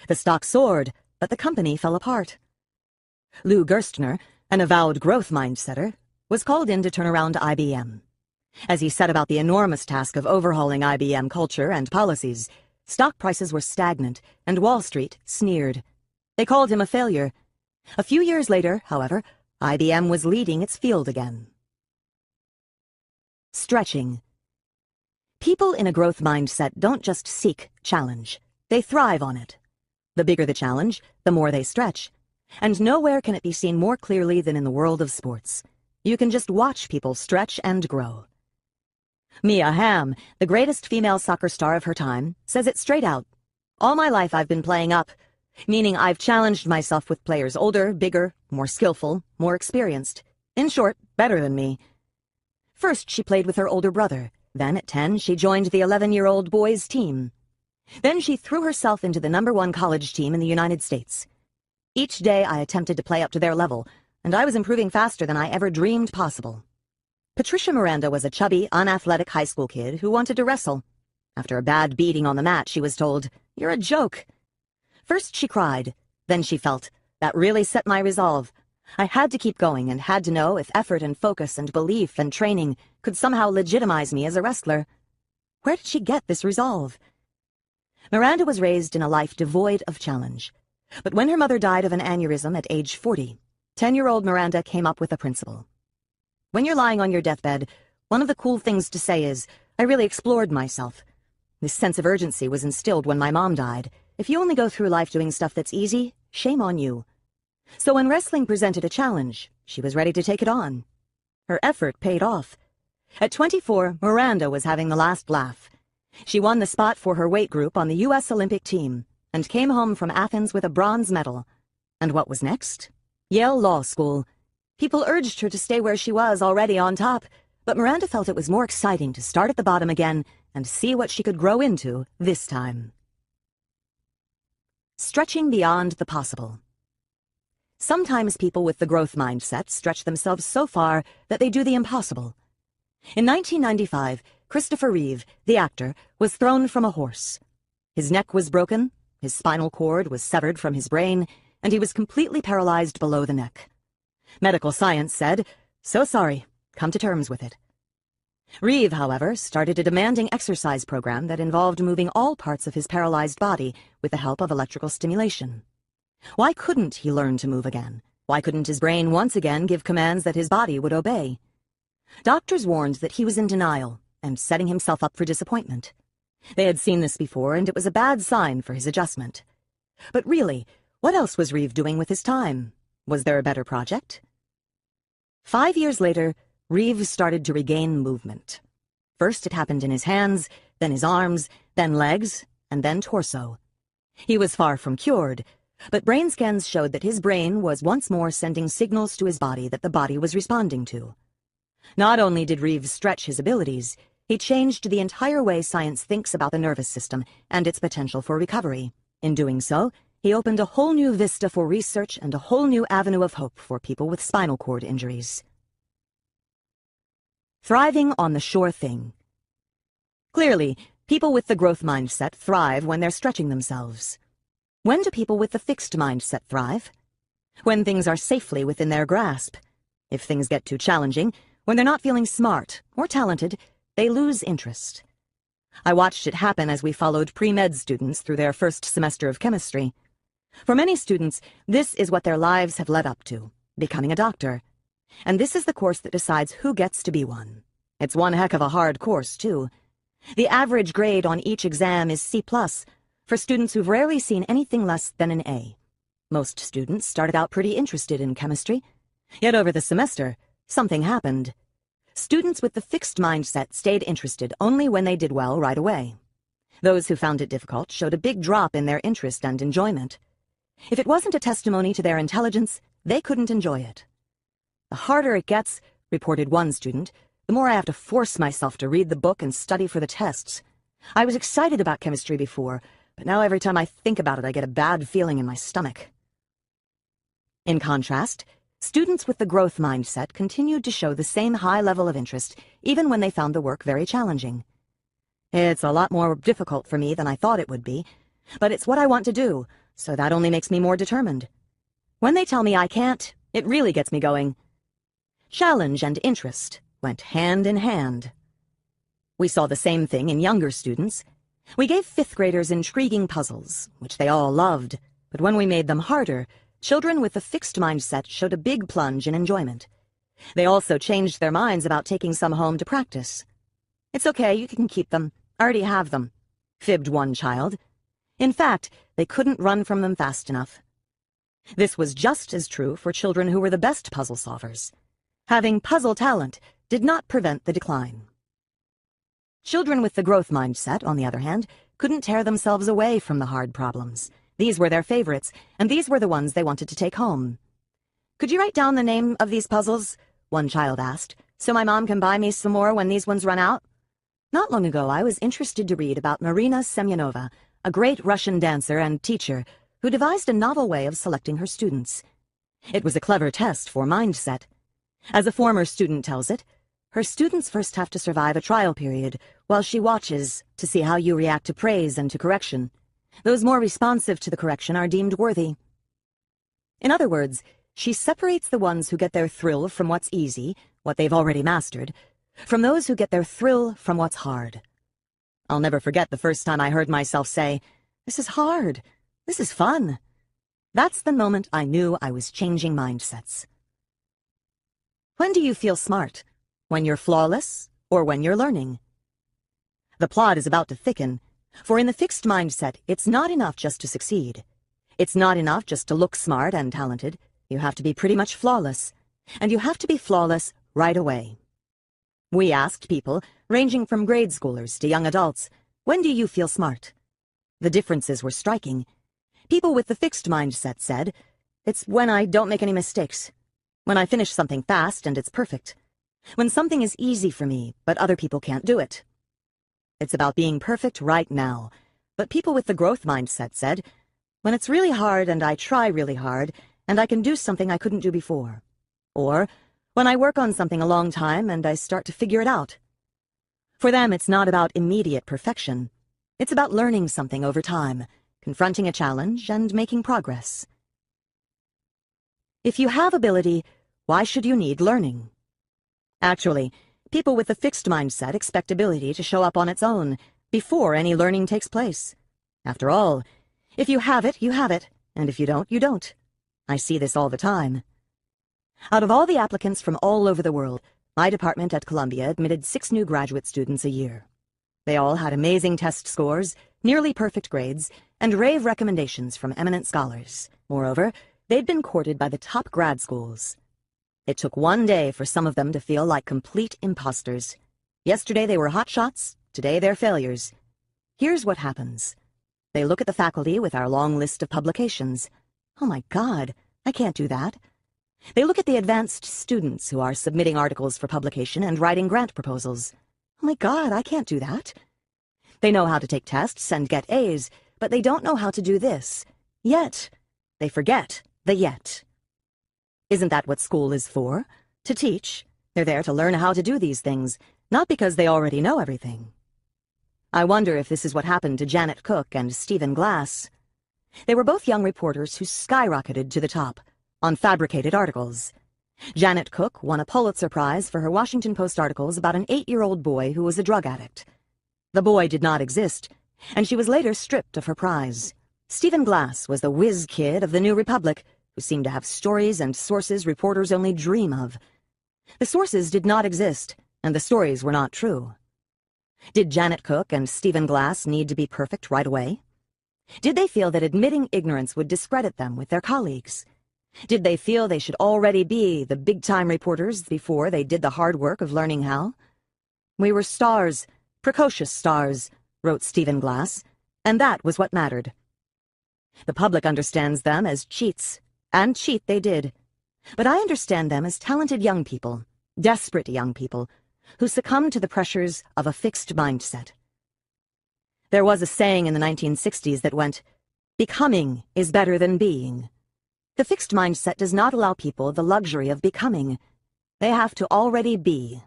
The stock soared, but the company fell apart. Lou Gerstner, an avowed growth mindsetter, was called in to turn around IBM. As he set about the enormous task of overhauling IBM culture and policies, stock prices were stagnant, and Wall Street sneered. They called him a failure. A few years later, however, IBM was leading its field again. Stretching. People in a growth mindset don't just seek challenge. They thrive on it. The bigger the challenge, the more they stretch. And nowhere can it be seen more clearly than in the world of sports. You can just watch people stretch and grow. Mia Hamm, the greatest female soccer star of her time, says it straight out. All my life I've been playing up, meaning I've challenged myself with players older, bigger, more skillful, more experienced. In short, better than me. First, she played with her older brother. Then, at 10, she joined the 11-year-old boys' team. Then she threw herself into the #1 college team in the United States. Each day I attempted to play up to their level, and I was improving faster than I ever dreamed possible. Patricia Miranda was a chubby, unathletic high school kid who wanted to wrestle. After a bad beating on the mat, she was told, "You're a joke." First she cried, then she felt, that really set my resolve. I had to keep going and had to know if effort and focus and belief and training could somehow legitimize me as a wrestler. Where did she get this resolve? Miranda was raised in a life devoid of challenge. But when her mother died of an aneurysm at age 40, 10-year-old Miranda came up with a principle. When you're lying on your deathbed, one of the cool things to say is, "I really explored myself." This sense of urgency was instilled when my mom died. If you only go through life doing stuff that's easy, shame on you. So when wrestling presented a challenge, she was ready to take it on. Her effort paid off. At 24, Miranda was having the last laugh. She won the spot for her weight group on the U.S. Olympic team and came home from Athens with a bronze medal. And what was next? Yale Law School. People urged her to stay where she was already on top, but Miranda felt it was more exciting to start at the bottom again and see what she could grow into this time. Stretching beyond the possible. Sometimes people with the growth mindset stretch themselves so far that they do the impossible. In 1995, Christopher Reeve, the actor, was thrown from a horse. His neck was broken, his spinal cord was severed from his brain, and he was completely paralyzed below the neck. Medical science said, "So sorry, come to terms with it." Reeve, however, started a demanding exercise program that involved moving all parts of his paralyzed body with the help of electrical stimulation. Why couldn't he learn to move again? Why couldn't his brain once again give commands that his body would obey? Doctors warned that he was in denial and setting himself up for disappointment. They had seen this before, and it was a bad sign for his adjustment. But really, what else was Reeve doing with his time? Was there a better project? 5 years later, Reeve started to regain movement. First it happened in his hands, then his arms, then legs, and then torso. He was far from cured, but brain scans showed that his brain was once more sending signals to his body that the body was responding to. Not only did Reeve stretch his abilities, he changed the entire way science thinks about the nervous system and its potential for recovery. In doing so, he opened a whole new vista for research and a whole new avenue of hope for people with spinal cord injuries. Thriving on the sure thing. Clearly, people with the growth mindset thrive when they're stretching themselves. When do people with the fixed mindset thrive? When things are safely within their grasp. If things get too challenging, when they're not feeling smart or talented, they lose interest. I watched it happen as we followed pre-med students through their first semester of chemistry. For many students, this is what their lives have led up to, becoming a doctor. And this is the course that decides who gets to be one. It's one heck of a hard course, too. The average grade on each exam is C+, for students who've rarely seen anything less than an A. Most students started out pretty interested in chemistry, yet over the semester, something happened. Students with the fixed mindset stayed interested only when they did well right away. Those who found it difficult showed a big drop in their interest and enjoyment. If it wasn't a testimony to their intelligence, they couldn't enjoy it. "The harder it gets," reported one student, "the more I have to force myself to read the book and study for the tests. I was excited about chemistry before, but now every time I think about it, I get a bad feeling in my stomach." In contrast, students with the growth mindset continued to show the same high level of interest, even when they found the work very challenging. "It's a lot more difficult for me than I thought it would be, but it's what I want to do, so that only makes me more determined. When they tell me I can't, it really gets me going." Challenge and interest went hand in hand. We saw the same thing in younger students. We gave fifth graders intriguing puzzles, which they all loved, but when we made them harder, children with a fixed mindset showed a big plunge in enjoyment. They also changed their minds about taking some home to practice. "It's okay, you can keep them. I already have them," fibbed one child. In fact, they couldn't run from them fast enough. This was just as true for children who were the best puzzle solvers. Having puzzle talent did not prevent the decline. Children with the growth mindset, on the other hand, couldn't tear themselves away from the hard problems. These were their favorites, and these were the ones they wanted to take home. "Could you write down the name of these puzzles?" one child asked, "so my mom can buy me some more when these ones run out?" Not long ago, I was interested to read about Marina Semyonova, a great Russian dancer and teacher who devised a novel way of selecting her students. It was a clever test for mindset. As a former student tells it, her students first have to survive a trial period while she watches to see how you react to praise and to correction. Those more responsive to the correction are deemed worthy. In other words, she separates the ones who get their thrill from what's easy, what they've already mastered, from those who get their thrill from what's hard. I'll never forget the first time I heard myself say, "This is hard. This is fun." That's the moment I knew I was changing mindsets. When do you feel smart? When you're flawless, or when you're learning? The plot is about to thicken, for in the fixed mindset, it's not enough just to succeed. It's not enough just to look smart and talented. You have to be pretty much flawless, and you have to be flawless right away. We asked people, ranging from grade schoolers to young adults, "When do you feel smart?" The differences were striking. People with the fixed mindset said, "It's when I don't make any mistakes. When I finish something fast and it's perfect. When something is easy for me, but other people can't do it." It's about being perfect right now. But people with the growth mindset said, "When it's really hard and I try really hard, and I can do something I couldn't do before. Or when I work on something a long time and I start to figure it out." For them, it's not about immediate perfection. It's about learning something over time, confronting a challenge, and making progress. If you have ability, why should you need learning? Actually, people with a fixed mindset expect ability to show up on its own, before any learning takes place. After all, if you have it, you have it, and if you don't, you don't. I see this all the time. Out of all the applicants from all over the world, my department at Columbia admitted 6 new graduate students a year. They all had amazing test scores, nearly perfect grades, and rave recommendations from eminent scholars. Moreover, they'd been courted by the top grad schools. It took one day for some of them to feel like complete imposters. Yesterday they were hotshots, today they're failures. Here's what happens. They look at the faculty with our long list of publications. "Oh my God, I can't do that." They look at the advanced students who are submitting articles for publication and writing grant proposals. "Oh my God, I can't do that." They know how to take tests and get A's, but they don't know how to do this. Yet. They forget the yet. Isn't that what school is for? To teach. They're there to learn how to do these things, not because they already know everything. I wonder if this is what happened to Janet Cook and Stephen Glass. They were both young reporters who skyrocketed to the top on fabricated articles. Janet Cook won a Pulitzer Prize for her Washington Post articles about an 8-year-old boy who was a drug addict. The boy did not exist, and she was later stripped of her prize. Stephen Glass was the whiz kid of the New Republic, who seemed to have stories and sources reporters only dream of. The sources did not exist, and the stories were not true. Did Janet Cook and Stephen Glass need to be perfect right away? Did they feel that admitting ignorance would discredit them with their colleagues? Did they feel they should already be the big-time reporters before they did the hard work of learning how? "We were stars, precocious stars," wrote Stephen Glass, and that was what mattered. The public understands them as cheats, and cheat they did. But I understand them as talented young people, desperate young people, who succumbed to the pressures of a fixed mindset. There was a saying in the 1960s that went, "Becoming is better than being." The fixed mindset does not allow people the luxury of becoming. They have to already be.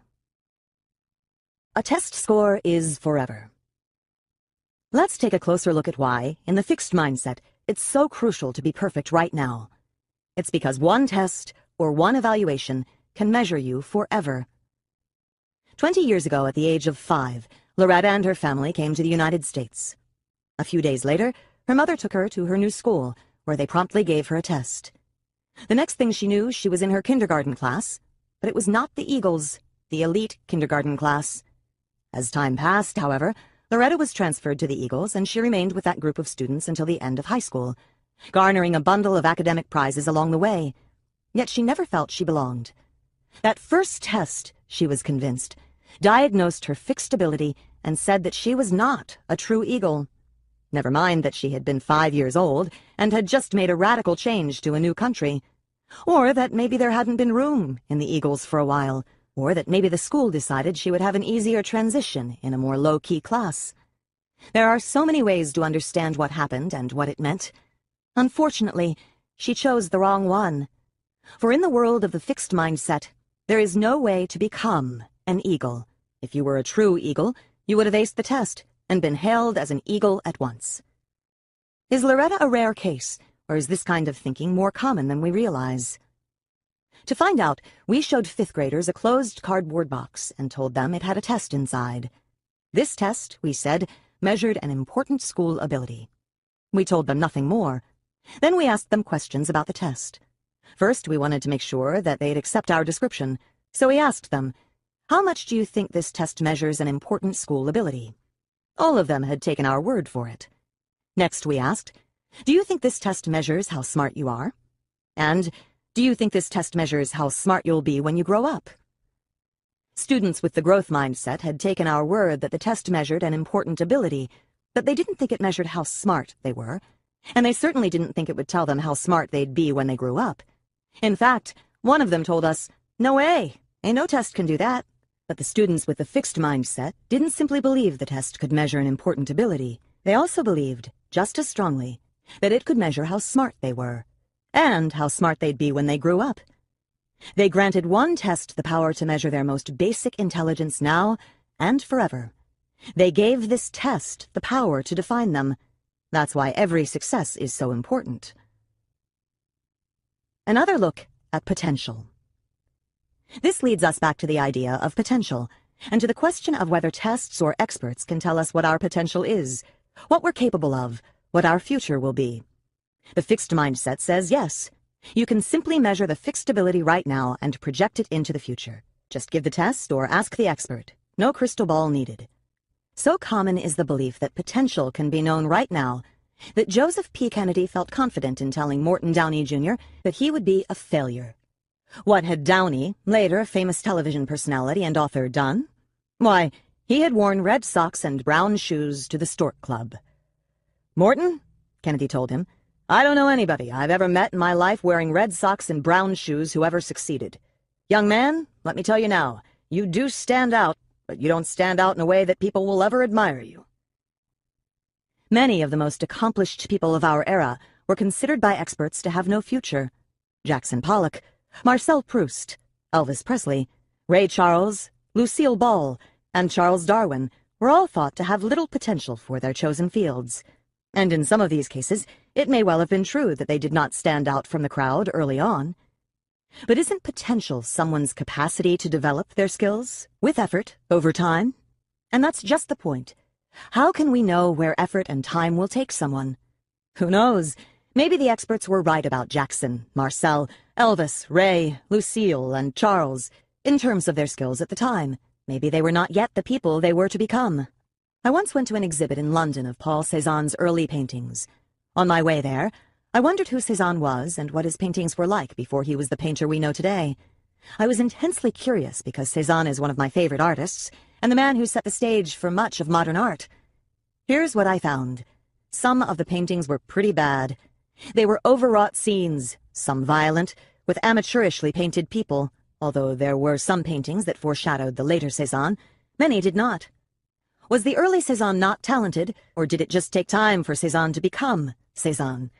A test score is forever. Let's take a closer look at why, in the fixed mindset, it's so crucial to be perfect right now. It's because one test or one evaluation can measure you forever. 20 years ago, at the age of 5, Loretta and her family came to the United States. A few days later, her mother took her to her new school, where they promptly gave her a test. The next thing she knew, she was in her kindergarten class, but it was not the Eagles, the elite kindergarten class. As time passed, however, Loretta was transferred to the Eagles, and she remained with that group of students until the end of high school, garnering a bundle of academic prizes along the way. Yet she never felt she belonged. That first test, she was convinced, diagnosed her fixed ability and said that she was not a true Eagle. Never mind that she had been 5 years old and had just made a radical change to a new country. Or that maybe there hadn't been room in the Eagles for a while. Or that maybe the school decided she would have an easier transition in a more low-key class. There are so many ways to understand what happened and what it meant. Unfortunately, she chose the wrong one. For in the world of the fixed mindset, there is no way to become an Eagle. If you were a true Eagle, you would have aced the test and been hailed as an Eagle at once. Is Loretta a rare case, or is this kind of thinking more common than we realize? To find out, we showed fifth graders a closed cardboard box and told them it had a test inside. This test, we said, measured an important school ability. We told them nothing more. Then we asked them questions about the test. First, we wanted to make sure that they'd accept our description, so we asked them, "How much do you think this test measures an important school ability?" All of them had taken our word for it. Next, we asked, "Do you think this test measures how smart you are?" And, "Do you think this test measures how smart you'll be when you grow up?" Students with the growth mindset had taken our word that the test measured an important ability, but they didn't think it measured how smart they were, and they certainly didn't think it would tell them how smart they'd be when they grew up. In fact, one of them told us, "No way, ain't no test can do that." But the students with the fixed mindset didn't simply believe the test could measure an important ability. They also believed, just as strongly, that it could measure how smart they were, and how smart they'd be when they grew up. They granted one test the power to measure their most basic intelligence now and forever. They gave this test the power to define them. That's why every success is so important. Another look at potential. This leads us back to the idea of potential, and to the question of whether tests or experts can tell us what our potential is, what we're capable of, what our future will be. The fixed mindset says yes. You can simply measure the fixed ability right now and project it into the future. Just give the test or ask the expert. No crystal ball needed. So common is the belief that potential can be known right now that Joseph P. Kennedy felt confident in telling Morton Downey Jr. that he would be a failure. What had Downey, later a famous television personality and author, done? Why, he had worn red socks and brown shoes to the Stork Club. "Morton," Kennedy told him, "I don't know anybody I've ever met in my life wearing red socks and brown shoes who ever succeeded. Young man, let me tell you now, you do stand out, but you don't stand out in a way that people will ever admire you." Many of the most accomplished people of our era were considered by experts to have no future. Jackson Pollock, Marcel Proust, Elvis Presley, Ray Charles, Lucille Ball, and Charles Darwin were all thought to have little potential for their chosen fields. And in some of these cases, it may well have been true that they did not stand out from the crowd early on. But isn't potential someone's capacity to develop their skills, with effort, over time? And that's just the point. How can we know where effort and time will take someone? Who knows? Maybe the experts were right about Jackson, Marcel, Elvis, Ray, Lucille, and Charles, in terms of their skills at the time. Maybe they were not yet the people they were to become. I once went to an exhibit in London of Paul Cézanne's early paintings. On my way there, I wondered who Cézanne was and what his paintings were like before he was the painter we know today. I was intensely curious because Cézanne is one of my favorite artists, and the man who set the stage for much of modern art. Here's what I found. Some of the paintings were pretty bad. They were overwrought scenes, some violent, with amateurishly painted people, although there were some paintings that foreshadowed the later Cézanne. Many did not. Was the early Cézanne not talented, or did it just take time for Cézanne to become Cézanne?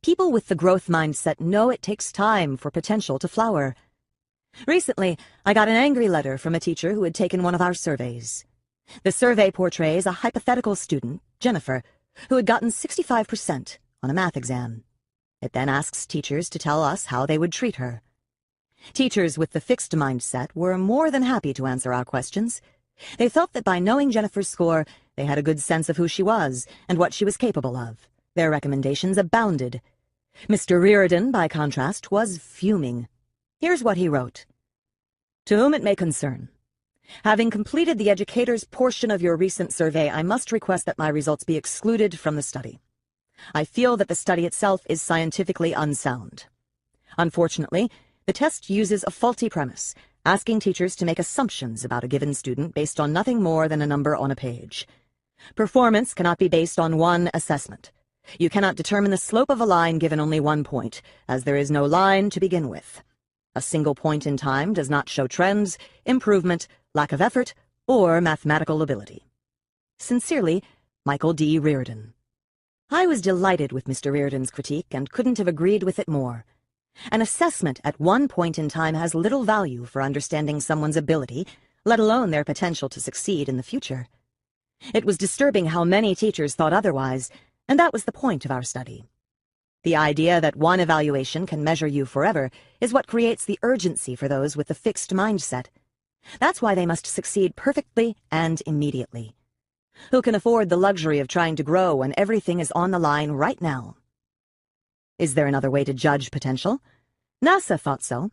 People with the growth mindset know it takes time for potential to flower. Recently, I got an angry letter from a teacher who had taken one of our surveys. The survey portrays a hypothetical student, Jennifer, who had gotten 65% on a math exam. It then asks teachers to tell us how they would treat her. Teachers with the fixed mindset were more than happy to answer our questions. They felt that by knowing Jennifer's score, they had a good sense of who she was and what she was capable of. Their recommendations abounded. Mr. Reardon, by contrast, was fuming. Here's what he wrote. To whom it may concern. Having completed the educator's portion of your recent survey, I must request that my results be excluded from the study. I feel that the study itself is scientifically unsound. Unfortunately, the test uses a faulty premise, asking teachers to make assumptions about a given student based on nothing more than a number on a page. Performance cannot be based on one assessment. You cannot determine the slope of a line given only 1 point, as there is no line to begin with. A single point in time does not show trends, improvement, lack of effort, or mathematical ability. Sincerely, Michael D. Reardon. I was delighted with Mr. Reardon's critique and couldn't have agreed with it more. An assessment at one point in time has little value for understanding someone's ability, let alone their potential to succeed in the future. It was disturbing how many teachers thought otherwise, and that was the point of our study. The idea that one evaluation can measure you forever is what creates the urgency for those with the fixed mindset. That's why they must succeed perfectly and immediately. Who can afford the luxury of trying to grow when everything is on the line right now? Is there another way to judge potential? NASA thought so.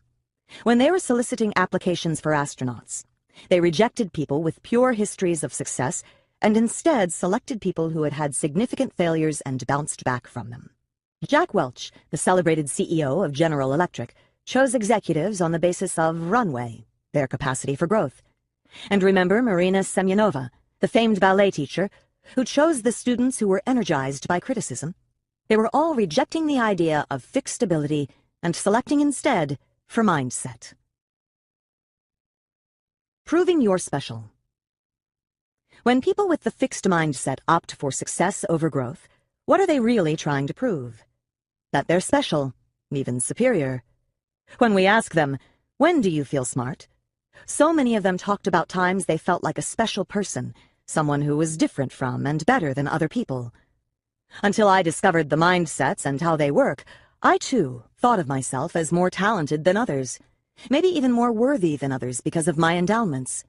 When they were soliciting applications for astronauts, they rejected people with pure histories of success and instead selected people who had had significant failures and bounced back from them. Jack Welch, the celebrated CEO of General Electric, chose executives on the basis of runway, their capacity for growth. And remember Marina Semyonova, the famed ballet teacher, who chose the students who were energized by criticism. They were all rejecting the idea of fixed ability and selecting instead for mindset. Proving you're special. When people with the fixed mindset opt for success over growth, what are they really trying to prove? That they're special, even superior. When we ask them, when do you feel smart? So many of them talked about times they felt like a special person, someone who was different from and better than other people. Until I discovered the mindsets and how they work, I too thought of myself as more talented than others, maybe even more worthy than others because of my endowments.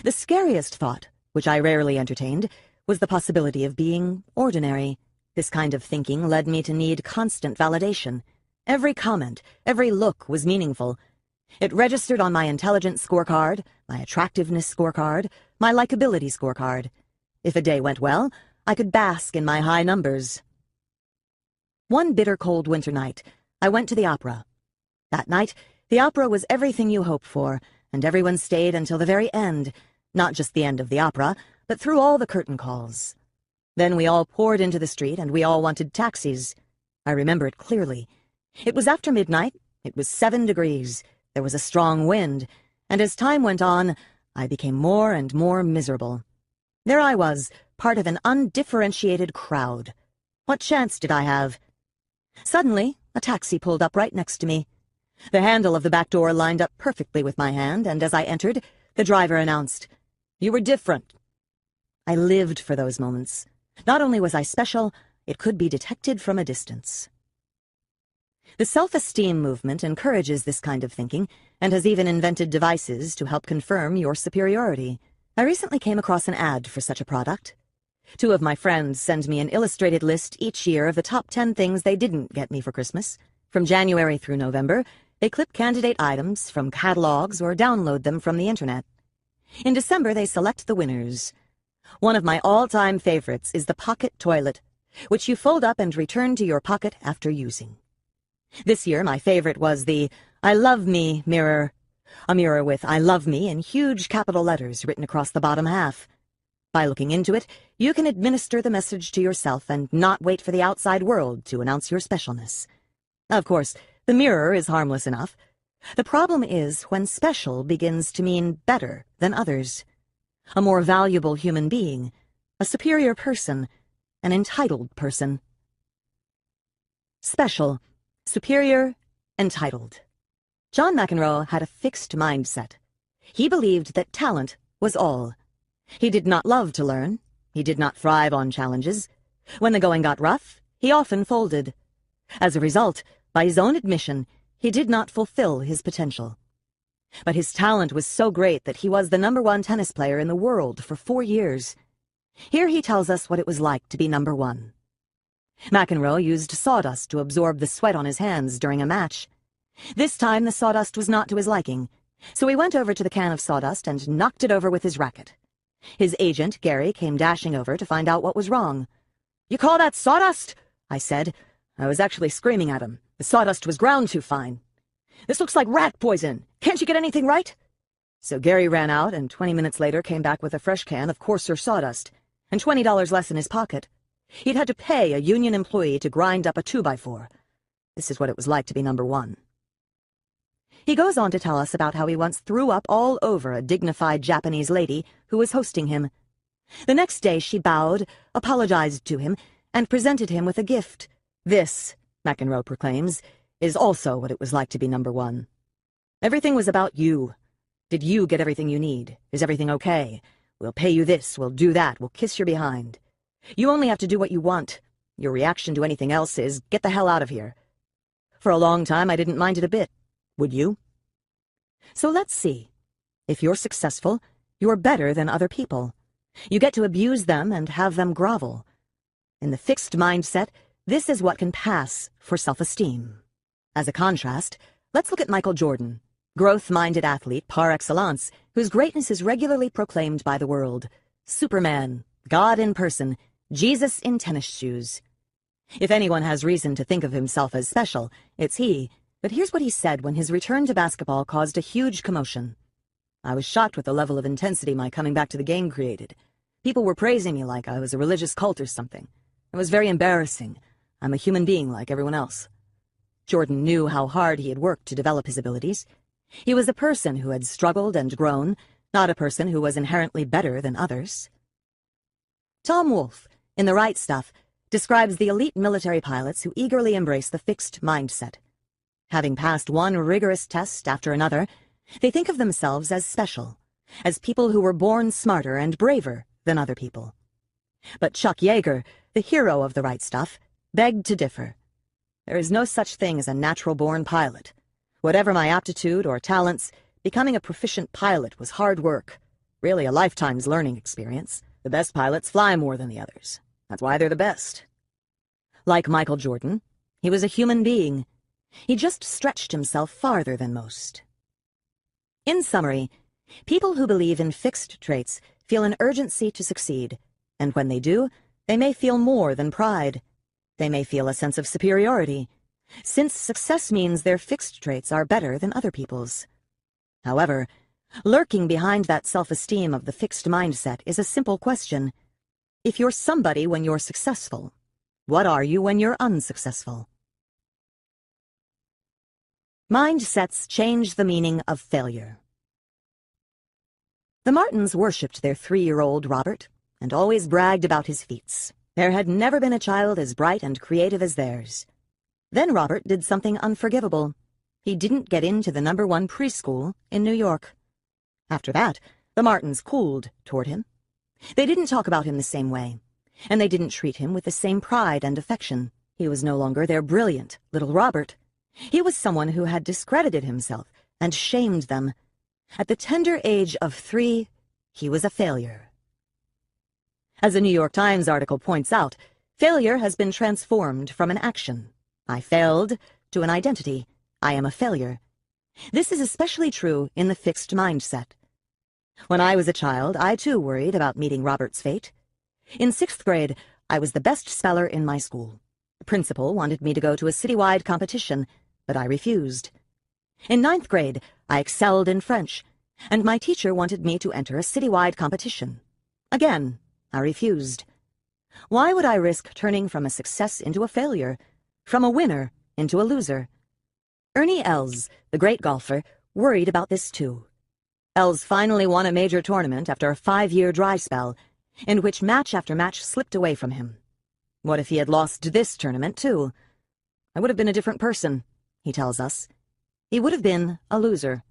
The scariest thought, which I rarely entertained, was the possibility of being ordinary. This kind of thinking led me to need constant validation. Every comment, every look was meaningful. It registered on my intelligence scorecard, my attractiveness scorecard, my likability scorecard. If a day went well, I could bask in my high numbers. One bitter cold winter night, I went to the opera. That night, the opera was everything you hope for, and everyone stayed until the very end, not just the end of the opera, but through all the curtain calls. Then we all poured into the street, and we all wanted taxis. I remember it clearly. It was after midnight, it was 7 degrees, there was a strong wind, and as time went on, I became more and more miserable. There I was, part of an undifferentiated crowd. What chance did I have? Suddenly, a taxi pulled up right next to me. The handle of the back door lined up perfectly with my hand, and as I entered, the driver announced, "You were different." I lived for those moments. Not only was I special, it could be detected from a distance. The self-esteem movement encourages this kind of thinking and has even invented devices to help confirm your superiority. I recently came across an ad for such a product. 2 of my friends send me an illustrated list each year of the top 10 things they didn't get me for Christmas. From January through November, they clip candidate items from catalogs or download them from the internet. In December, they select the winners. One of my all-time favorites is the pocket toilet, which you fold up and return to your pocket after using. This year, my favorite was the I Love Me mirror, a mirror with I Love Me in huge capital letters written across the bottom half. By looking into it, you can administer the message to yourself and not wait for the outside world to announce your specialness. Of course, the mirror is harmless enough. The problem is when special begins to mean better than others. A more valuable human being, a superior person, an entitled person. Special, superior, entitled. John McEnroe had a fixed mindset. He believed that talent was all. He did not love to learn. He did not thrive on challenges. When the going got rough, he often folded. As a result, by his own admission, he did not fulfill his potential. But his talent was so great that he was the #1 tennis player in the world for 4 years. Here he tells us what it was like to be #1. McEnroe used sawdust to absorb the sweat on his hands during a match. This time the sawdust was not to his liking, so he went over to the can of sawdust and knocked it over with his racket. His agent, Gary, came dashing over to find out what was wrong. "You call that sawdust?" I said. I was actually screaming at him. The sawdust was ground too fine. "This looks like rat poison. Can't you get anything right?" So Gary ran out, and 20 minutes later came back with a fresh can of coarser sawdust, and $20 less in his pocket. He'd had to pay a union employee to grind up a 2x4. This is what it was like to be #1. He goes on to tell us about how he once threw up all over a dignified Japanese lady who was hosting him. The next day she bowed, apologized to him, and presented him with a gift. This, McEnroe proclaims, is also what it was like to be #1. Everything was about you. Did you get everything you need? Is everything okay? We'll pay you this, we'll do that, we'll kiss your behind. You only have to do what you want. Your reaction to anything else is, get the hell out of here. For a long time, I didn't mind it a bit. Would you? So let's see. If you're successful, you're better than other people. You get to abuse them and have them grovel. In the fixed mindset, this is what can pass for self-esteem. As a contrast, let's look at Michael Jordan, growth-minded athlete par excellence, whose greatness is regularly proclaimed by the world. Superman, God in person, Jesus in tennis shoes. If anyone has reason to think of himself as special, it's he. But here's what he said when his return to basketball caused a huge commotion. "I was shocked with the level of intensity my coming back to the game created. People were praising me like I was a religious cult or something. It was very embarrassing. I'm a human being like everyone else." Jordan knew how hard he had worked to develop his abilities. He was a person who had struggled and grown, not a person who was inherently better than others. Tom Wolfe, in The Right Stuff, describes the elite military pilots who eagerly embrace the fixed mindset. Having passed one rigorous test after another, they think of themselves as special, as people who were born smarter and braver than other people. But Chuck Yeager, the hero of The Right Stuff, begged to differ. "There is no such thing as a natural-born pilot. Whatever my aptitude or talents, becoming a proficient pilot was hard work, really a lifetime's learning experience. The best pilots fly more than the others. That's why they're the best." Like Michael Jordan, he was a human being. He just stretched himself farther than most. In summary, people who believe in fixed traits feel an urgency to succeed, and when they do, they may feel more than pride. They may feel a sense of superiority, since success means their fixed traits are better than other people's. However, lurking behind that self-esteem of the fixed mindset is a simple question. If you're somebody when you're successful, what are you when you're unsuccessful? Mindsets change the meaning of failure. The Martins worshipped their 3-year-old Robert and always bragged about his feats. There had never been a child as bright and creative as theirs. Then Robert did something unforgivable. He didn't get into the #1 preschool in New York. After that, the Martins cooled toward him. They didn't talk about him the same way, and they didn't treat him with the same pride and affection. He was no longer their brilliant little Robert. He was someone who had discredited himself and shamed them. At the tender age of 3, he was a failure. As a New York Times article points out, failure has been transformed from an action, "I failed," to an identity, "I am a failure." This is especially true in the fixed mindset. When I was a child, I too worried about meeting Robert's fate. In 6th grade, I was the best speller in my school. The principal wanted me to go to a citywide competition, but I refused. In 9th grade, I excelled in French, and my teacher wanted me to enter a citywide competition. Again, I refused. Why would I risk turning from a success into a failure, from a winner into a loser? Ernie Els, the great golfer, worried about this too. Els finally won a major tournament after a 5-year dry spell, in which match after match slipped away from him. What if he had lost this tournament too? I would have been a different person, he tells us. He would have been a loser.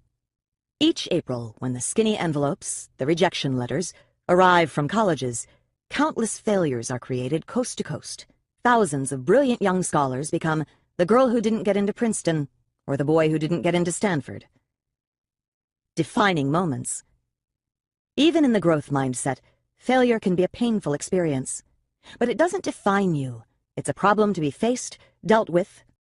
Each April, when the skinny envelopes, the rejection letters, arrive from colleges, countless failures are created coast to coast. Thousands of brilliant young scholars become the girl who didn't get into Princeton, or the boy who didn't get into Stanford. defining moments. Even in the growth mindset, failure can be a painful experience. But it doesn't define you. It's a problem to be faced, dealt with,